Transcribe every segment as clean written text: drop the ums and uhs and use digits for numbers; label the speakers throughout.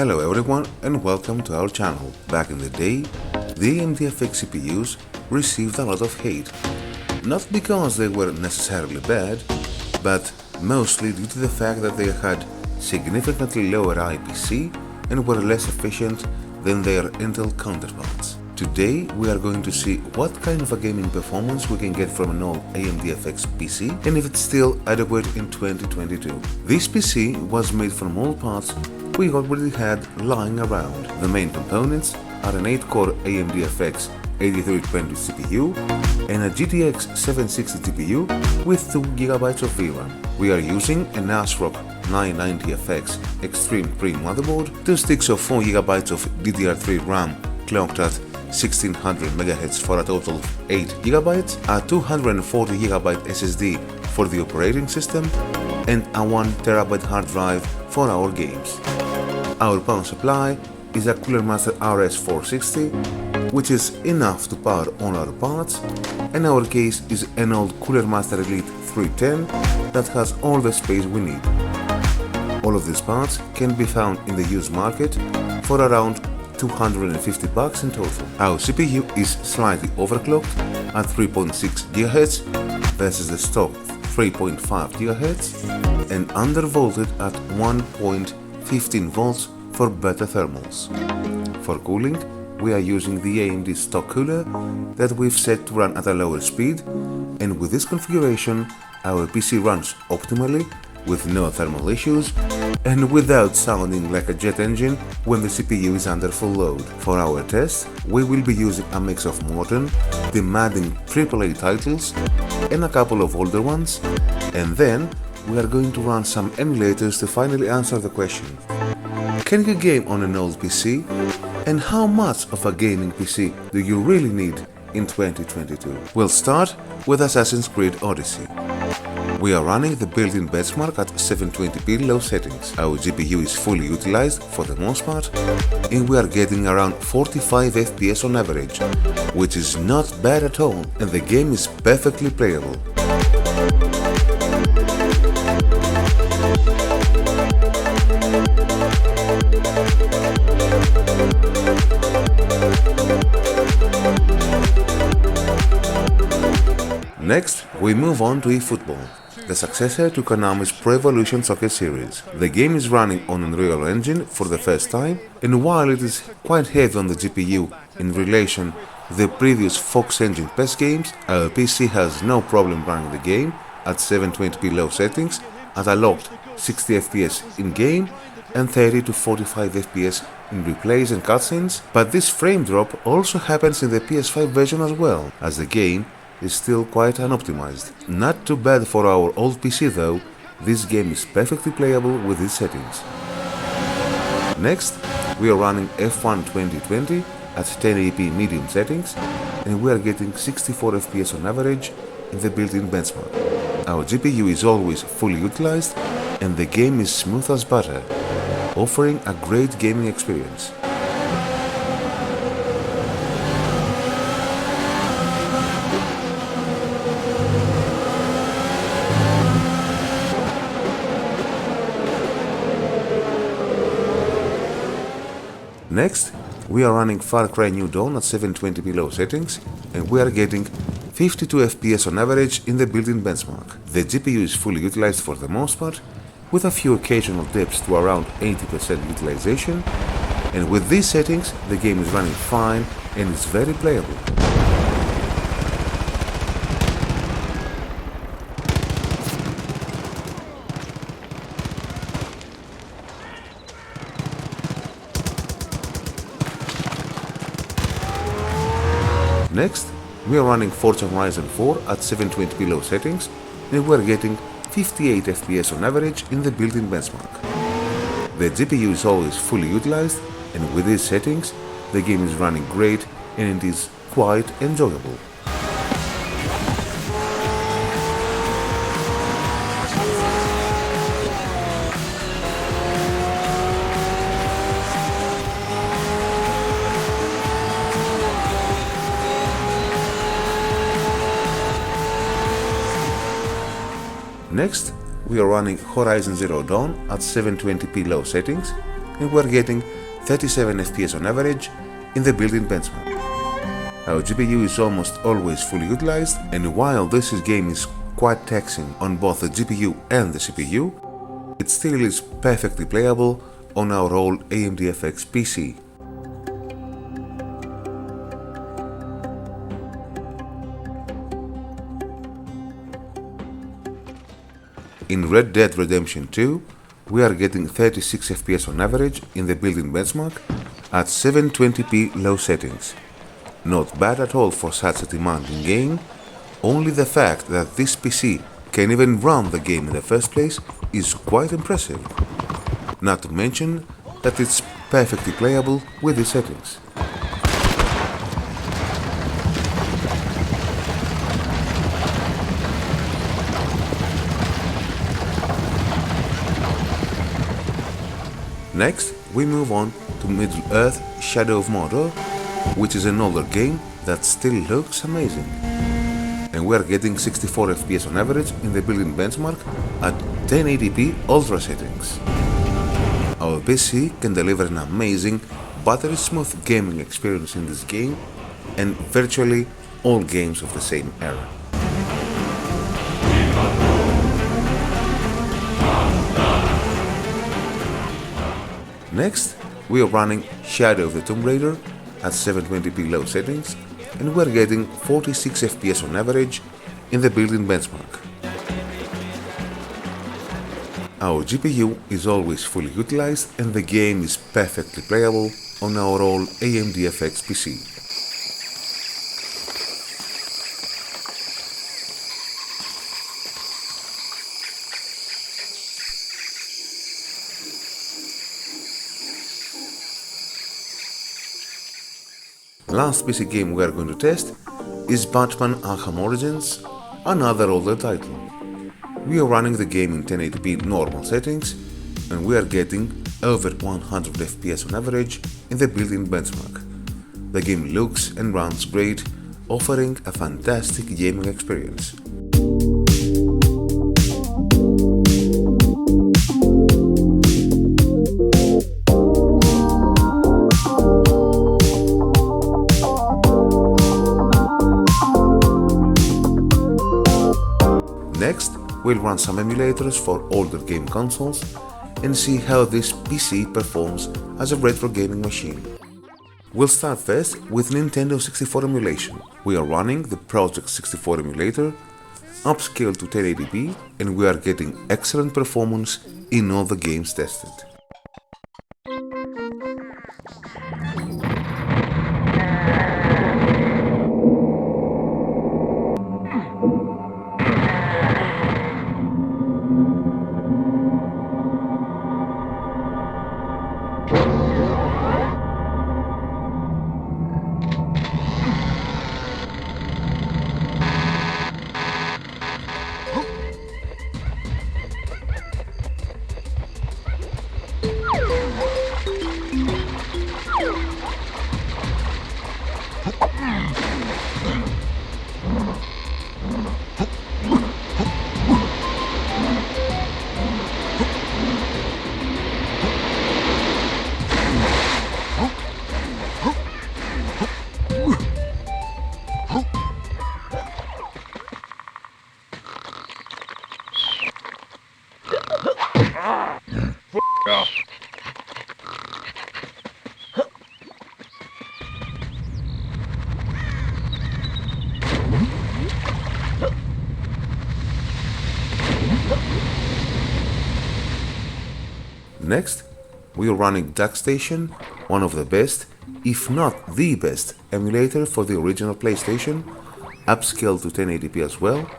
Speaker 1: Hello everyone and welcome to our channel. Back in the day, the AMD FX CPUs received a lot of hate. Not because they were necessarily bad, but mostly due to the fact that they had significantly lower IPC and were less efficient than their Intel counterparts. Today we are going to see what kind of a gaming performance we can get from an old AMD FX PC and if it's still adequate in 2022. This PC was made from all parts we already had lying around. The main components are an 8-core AMD FX 8320 CPU and a GTX 760 GPU with 2GB of VRAM. We are using an Asrock 990FX Extreme 3 motherboard, 2 sticks of 4GB of DDR3 Ram clocked at 1600 MHz for a total of 8GB, a 240GB SSD for the operating system, and a 1TB hard drive for our games. Our power supply is a Cooler Master RS460, which is enough to power all our parts, and our case is an old Cooler Master Elite 310 that has all the space we need. All of these parts can be found in the used market for around $250 in total. Our CPU is slightly overclocked at 3.6 GHz versus the stock 3.5 GHz and undervolted at 1.15 volts for better thermals. For cooling, we are using the AMD stock cooler that we've set to run at a lower speed, and with this configuration our PC runs optimally with no thermal issues and without sounding like a jet engine when the CPU is under full load. For our test, we will be using a mix of modern, demanding AAA titles and a couple of older ones, and then we are going to run some emulators to finally answer the question: can you game on an old PC? And how much of a gaming PC do you really need in 2022? We'll start with Assassin's Creed Odyssey. We are running the built-in benchmark at 720p low settings. Our GPU is fully utilized for the most part, and we are getting around 45 FPS on average, which is not bad at all, and the game is perfectly playable. Next, we move on to eFootball, the successor to Konami's Pro Evolution Soccer series. The game is running on Unreal Engine for the first time, and while it is quite heavy on the GPU in relation to the previous Fox Engine PES games, our PC has no problem running the game at 720p low settings at a locked 60 FPS in-game and 30 to 45 FPS in replays and cutscenes, but this frame drop also happens in the PS5 version as well, as the game is still quite unoptimized. Not too bad for our old PC though, this game is perfectly playable with these settings. Next, we are running F1 2020 at 1080p medium settings, and we are getting 64 FPS on average in the built-in benchmark. Our GPU is always fully utilized, and the game is smooth as butter, offering a great gaming experience. Next, we are running Far Cry New Dawn at 720p low settings, and we are getting 52 FPS on average in the built-in benchmark. The GPU is fully utilized for the most part, with a few occasional dips to around 80% utilization, and with these settings the game is running fine and is very playable. Next, we are running Forza Horizon 4 at 720p low settings, and we are getting 58 FPS on average in the built-in benchmark. The GPU is always fully utilized, and with these settings, the game is running great and it is quite enjoyable. Next, we are running Horizon Zero Dawn at 720p low settings, and we're getting 37 FPS on average in the built-in benchmark. Our GPU is almost always fully utilized, and while this game is quite taxing on both the GPU and the CPU, it still is perfectly playable on our old AMD FX PC. In Red Dead Redemption 2, we are getting 36 FPS on average in the built-in benchmark at 720p low settings. Not bad at all for such a demanding game, only the fact that this PC can even run the game in the first place is quite impressive. Not to mention that it's perfectly playable with these settings. Next, we move on to Middle-earth Shadow of Mordor, which is an older game that still looks amazing. And we are getting 64 FPS on average in the built-in benchmark at 1080p ultra settings. Our PC can deliver an amazing, buttery-smooth gaming experience in this game and virtually all games of the same era. Next, we are running Shadow of the Tomb Raider at 720p low settings, and we're getting 46 FPS on average in the built-in benchmark. Our GPU is always fully utilized and the game is perfectly playable on our old AMD FX PC. Last PC game we are going to test is Batman Arkham Origins, another older title. We are running the game in 1080p normal settings and we are getting over 100 FPS on average in the built-in benchmark. The game looks and runs great, offering a fantastic gaming experience. Next, we'll run some emulators for older game consoles and see how this PC performs as a retro gaming machine. We'll start first with Nintendo 64 Emulation. We are running the Project 64 emulator, upscaled to 1080p, and we are getting excellent performance in all the games tested. Next, we are running DuckStation, one of the best, if not the best, emulator for the original PlayStation, upscaled to 1080p as well,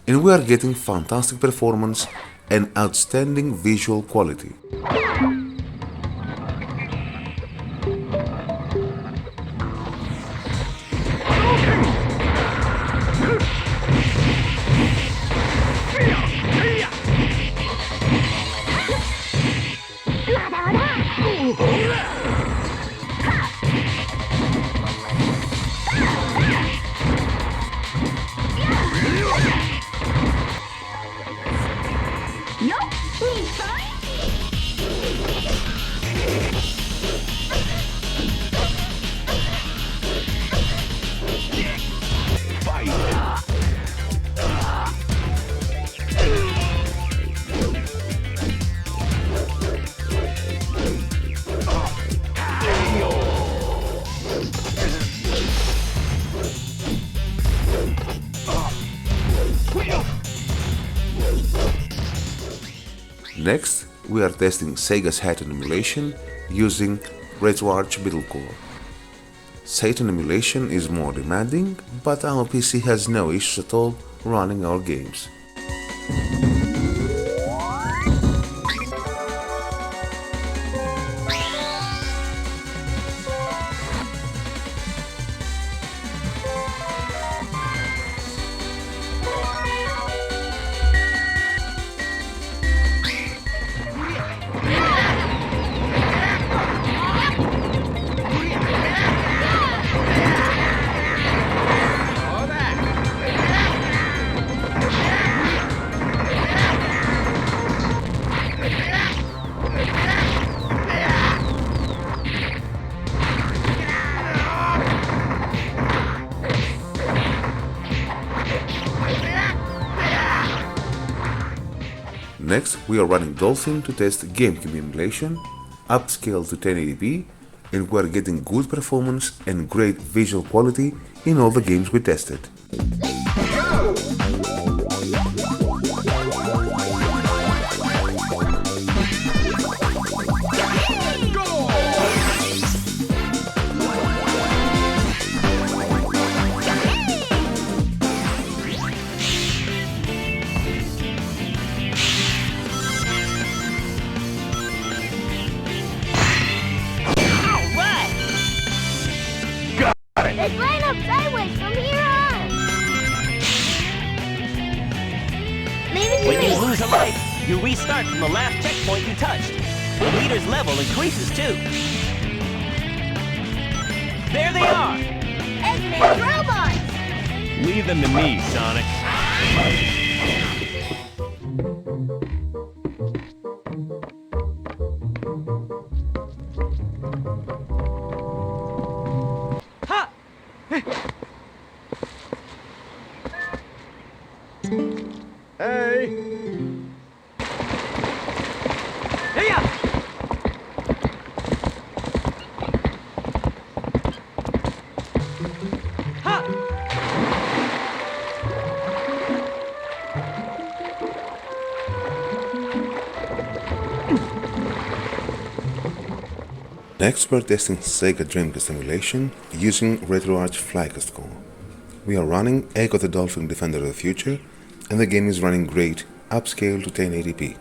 Speaker 1: and we are getting fantastic performance and outstanding visual quality. Next, we are testing Sega Saturn Emulation using RetroArch Middlecore. Saturn Emulation is more demanding, but our PC has no issues at all running our games. Next, we are running Dolphin to test GameCube Emulation, upscale to 1080p, and we are getting good performance and great visual quality in all the games we tested.
Speaker 2: Let's line up sideways from here on.
Speaker 3: When you lose a life, you restart from the last checkpoint you touched. The leader's level increases too. There they are!
Speaker 2: Eggman robots!
Speaker 3: Leave them to me, Sonic. Ha!
Speaker 4: Hey!
Speaker 3: Hey-ya! Ha!
Speaker 1: Next, we're testing Sega Dreamcast Emulation using RetroArch Flycast Core. We are running Echo the Dolphin Defender of the Future, and the game is running great, upscale to 1080p.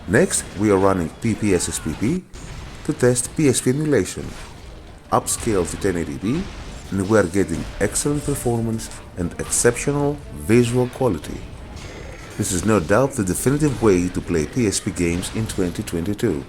Speaker 1: Next, we are running PPSSPP to test PSP Emulation, upscale to 1080p, and we are getting excellent performance and exceptional visual quality. This is no doubt the definitive way to play PSP games in 2022.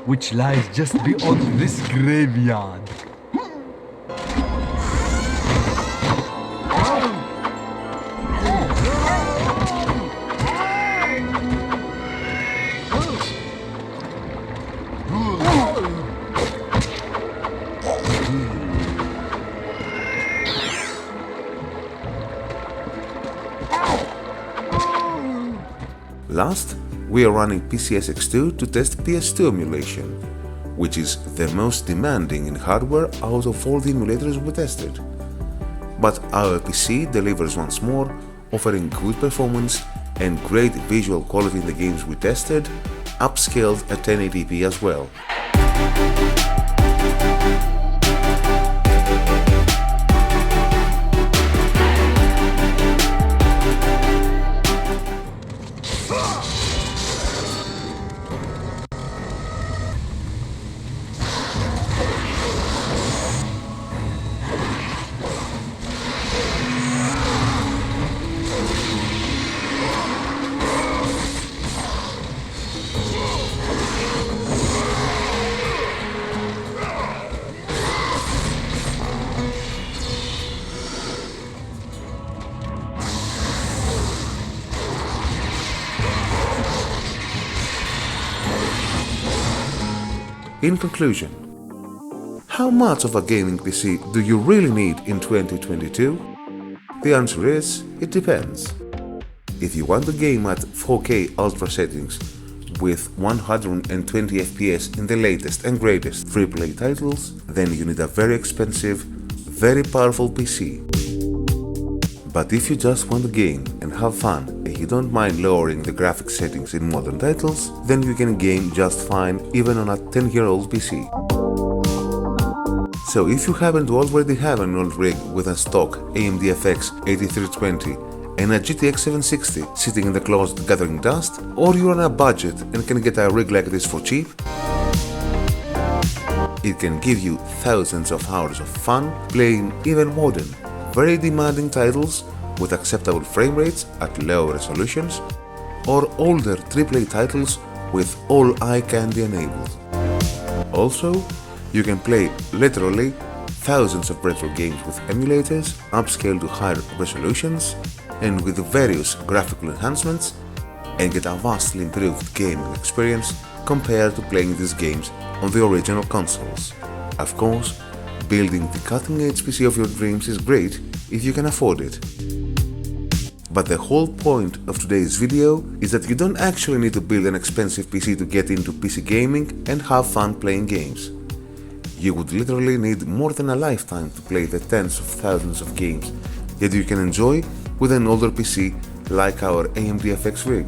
Speaker 4: Which lies just beyond this graveyard.
Speaker 1: Last, we are running PCSX2 to test PS2 Emulation, which is the most demanding in hardware out of all the emulators we tested. But our PC delivers once more, offering good performance and great visual quality in the games we tested, upscaled at 1080p as well. In conclusion, how much of a gaming PC do you really need in 2022? The answer is, it depends. If you want to game at 4K ultra settings with 120 FPS in the latest and greatest AAA titles, then you need a very expensive, very powerful PC. But if you just want to game and have fun and you don't mind lowering the graphics settings in modern titles, then you can game just fine even on a 10-year-old PC. So if you happen to already have an old rig with a stock AMD FX 8320 and a GTX 760 sitting in the closet gathering dust, or you're on a budget and can get a rig like this for cheap, it can give you thousands of hours of fun playing even modern, very demanding titles with acceptable frame rates at low resolutions, or older AAA titles with all eye candy enabled. Also, you can play literally thousands of retro games with emulators upscaled to higher resolutions and with various graphical enhancements, and get a vastly improved gaming experience compared to playing these games on the original consoles. Of course, building the cutting-edge PC of your dreams is great if you can afford it. But the whole point of today's video is that you don't actually need to build an expensive PC to get into PC gaming and have fun playing games. You would literally need more than a lifetime to play the tens of thousands of games that you can enjoy with an older PC like our AMD FX rig.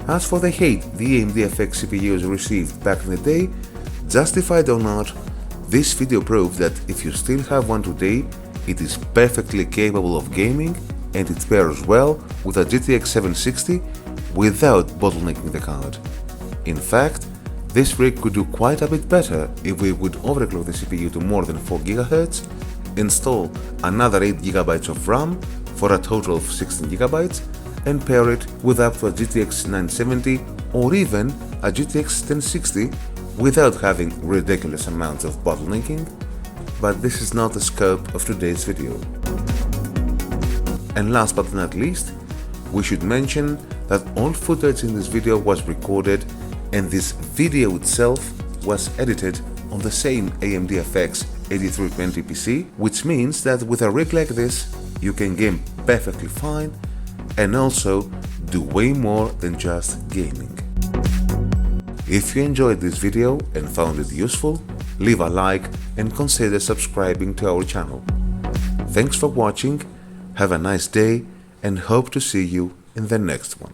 Speaker 1: As for the hate the AMD FX CPUs received back in the day, justified or not, this video proves that if you still have one today, it is perfectly capable of gaming and it pairs well with a GTX 760 without bottlenecking the card. In fact, this rig could do quite a bit better if we would overclock the CPU to more than 4 GHz, install another 8 GB of RAM for a total of 16 GB, and pair it with up to a GTX 970 or even a GTX 1060 without having ridiculous amounts of bottlenecking, but this is not the scope of today's video. And last but not least, we should mention that all footage in this video was recorded and this video itself was edited on the same AMD FX 8320 PC, which means that with a rig like this, you can game perfectly fine and also do way more than just gaming. If you enjoyed this video and found it useful, leave a like and consider subscribing to our channel. Thanks for watching, have a nice day and hope to see you in the next one.